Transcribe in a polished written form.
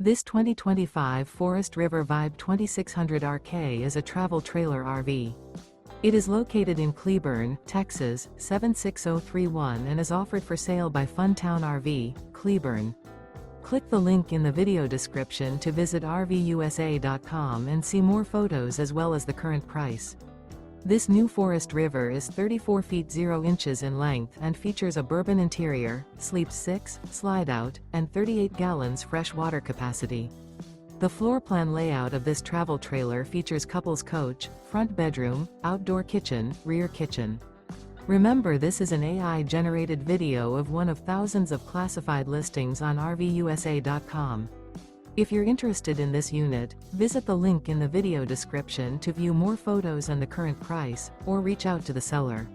This 2025 Forest River Vibe 2600 RK is a travel trailer RV. It is located in Cleburne, Texas, 76031 and is offered for sale by Funtown RV, Cleburne. Click the link in the video description to visit RVUSA.com and see more photos as well as the current price. This new Forest River is 34 feet 0 inches in length and features a bourbon interior, sleeps 6, slide-out, and 38 gallons fresh water capacity. The floor plan layout of this travel trailer features couples coach, front bedroom, outdoor kitchen, rear kitchen. Remember, this is an AI-generated video of one of thousands of classified listings on RVUSA.com. If you're interested in this unit, visit the link in the video description to view more photos and the current price, or reach out to the seller.